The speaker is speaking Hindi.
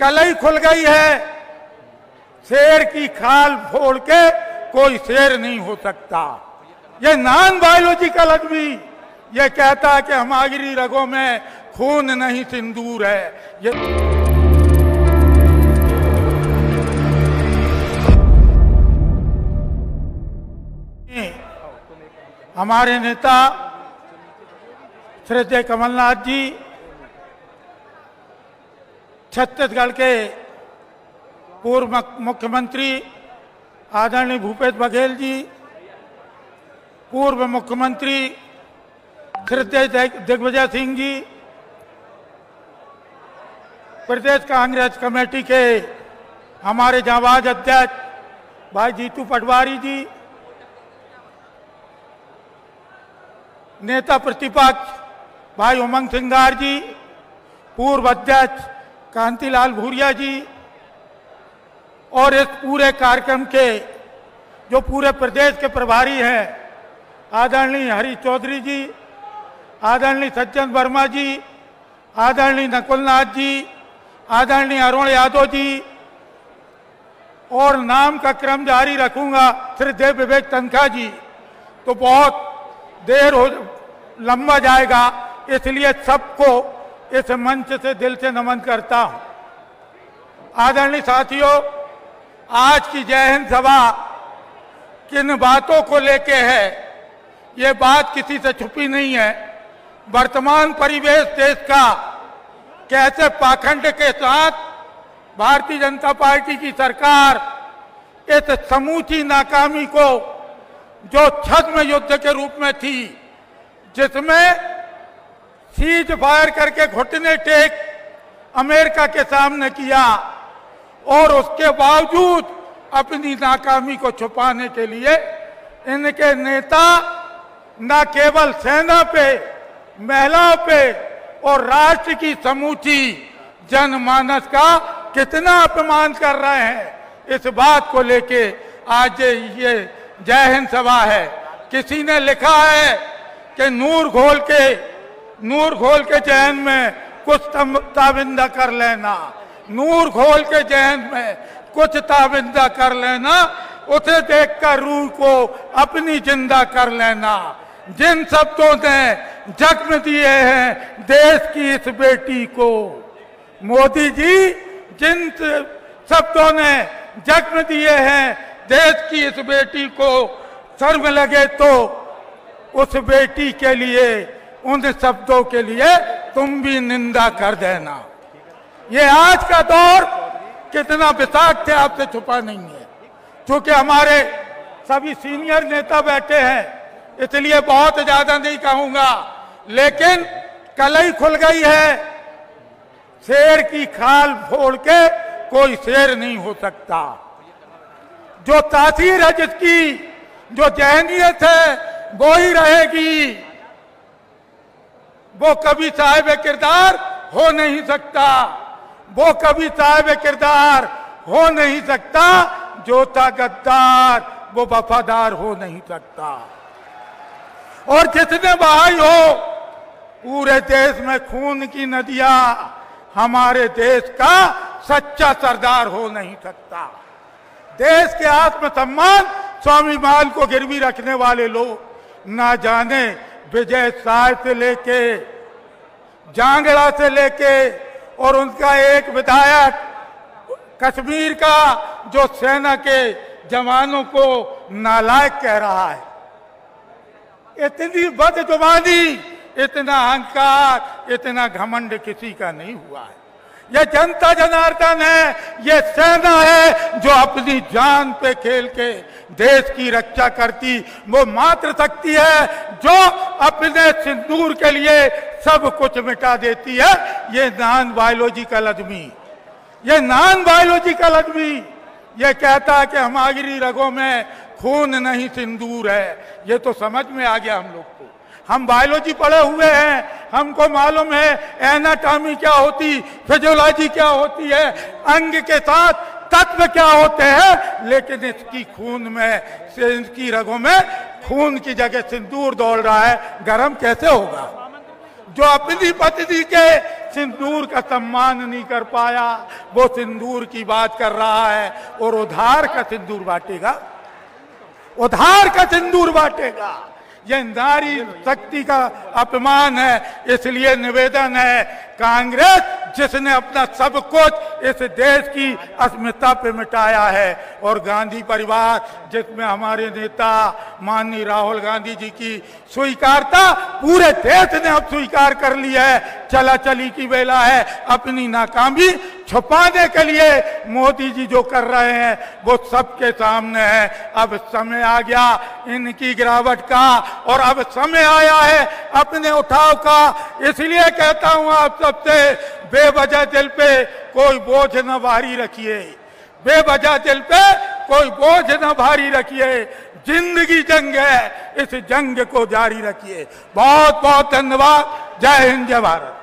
कलई खुल गई है। शेर की खाल फोड़ के कोई शेर नहीं हो सकता। ये नॉन बायोलॉजिकल आदमी ये कहता है कि हमारी रगों में खून नहीं सिंदूर है। ये हमारे नेता श्रद्धेय कमलनाथ जी, छत्तीसगढ़ के पूर्व मुख्यमंत्री आदरणीय भूपेश बघेल जी, पूर्व मुख्यमंत्री श्रद्धेय दिग्विजय सिंह जी, प्रदेश कांग्रेस कमेटी के हमारे जांबाज अध्यक्ष भाई जीतू पटवारी जी, नेता प्रतिपक्ष भाई उमंग सिंगार जी, पूर्व अध्यक्ष कांतिलाल भूरिया जी और इस पूरे कार्यक्रम के जो पूरे प्रदेश के प्रभारी हैं आदरणीय हरी चौधरी जी, आदरणीय सज्जन वर्मा जी, आदरणीय नकुलनाथ जी, आदरणीय अरुण यादव जी और नाम का क्रम जारी रखूंगा श्रद्धेय विवेक तनखा जी, तो बहुत देर हो लंबा जाएगा, इसलिए सबको इस मंच से दिल से नमन करता हूं। आदरणीय साथियों, आज की जय हिंद सभा किन बातों को लेके है, ये बात किसी से छुपी नहीं है। वर्तमान परिवेश देश का कैसे पाखंड के साथ भारतीय जनता पार्टी की सरकार इस समूची नाकामी को जो छद्म युद्ध के रूप में थी, जिसमें सीज फायर करके घुटने टेक अमेरिका के सामने किया और उसके बावजूद अपनी नाकामी को छुपाने के लिए इनके नेता न केवल सेना पे, महिलाओं पे और राष्ट्र की समूची जनमानस का कितना अपमान कर रहे हैं, इस बात को लेके आज ये जय हिंद सभा है। किसी ने लिखा है कि नूर घोल के जहन में कुछ ताबिंदा कर लेना, नूर घोल के जहन में कुछ ताबिंदा कर लेना, उसे देखकर रूह को अपनी जिंदा कर लेना। जिन शब्दों ने जख्म दिए हैं देश की इस बेटी को, मोदी जी जिन शब्दों ने जख्म दिए हैं देश की इस बेटी को, शर्म लगे तो उस बेटी के लिए, उन शब्दों के लिए तुम भी निंदा कर देना। ये आज का दौर कितना विषाक्त है आपसे छुपा नहीं है। क्योंकि हमारे सभी सीनियर नेता बैठे हैं इसलिए बहुत ज्यादा नहीं कहूंगा, लेकिन कलई खुल गई है। शेर की खाल फोड़ के कोई शेर नहीं हो सकता। जो तासीर है जिसकी, जो जहनीत है वो ही रहेगी। वो कभी साहिब किरदार हो नहीं सकता, वो कभी साहिब किरदार हो नहीं सकता। जो था गद्दार वो वफादार हो नहीं सकता। और जितने बहाई हो पूरे देश में खून की नदियां, हमारे देश का सच्चा सरदार हो नहीं सकता। देश के आत्मसम्मान स्वामी माल को गिरवी रखने वाले लोग ना जाने विजय साय से लेके जांगड़ा से लेके और उनका एक विधायक कश्मीर का जो सेना के जवानों को नालायक कह रहा है। इतनी बदजुबानी, इतना अहंकार, इतना घमंड किसी का नहीं हुआ है। ये जनता जनार्दन है, ये सेना है जो अपनी जान पे खेल के देश की रक्षा करती वो मात्र शक्ति है जो अपने सिंदूर के लिए सब कुछ मिटा देती है। ये नॉन बायोलॉजिकल आदमी, ये नॉन बायोलॉजिकल आदमी ये कहता है कि हमारी रगों में खून नहीं सिंदूर है। ये तो समझ में आ गया हम लोग को। हम बायोलॉजी पढ़े हुए हैं, हमको मालूम है एनाटॉमी क्या होती, फिजियोलॉजी क्या होती है, अंग के साथ तत्व क्या होते हैं। लेकिन इसकी खून में, इसकी रगों में खून की जगह सिंदूर दौड़ रहा है। गर्म कैसे होगा? जो अपनी पत्नी के सिंदूर का सम्मान नहीं कर पाया, वो सिंदूर की बात कर रहा है और उधार का सिंदूर बांटेगा, उधार का सिंदूर बांटेगा। यह नारी शक्ति का अपमान है। इसलिए निवेदन है, कांग्रेस जिसने अपना सब कुछ इस देश की अस्मिता पे मिटाया है, और गांधी परिवार जिसमें हमारे नेता माननीय राहुल गांधी जी की स्वीकारता पूरे देश ने अब स्वीकार कर लिया है। चला चली की वेला है। अपनी नाकामी छुपाने के लिए मोदी जी जो कर रहे हैं वो सबके सामने है। अब समय आ गया इनकी गिरावट का, और अब समय आया है अपने उठाव का। इसलिए कहता हूं आप सबसे, बेवजह दिल पे कोई बोझ न भारी रखिए, बेवजह दिल पे कोई बोझ न भारी रखिए। जिंदगी जंग है, इस जंग को जारी रखिए। बहुत बहुत धन्यवाद। जय हिंद, जय भारत।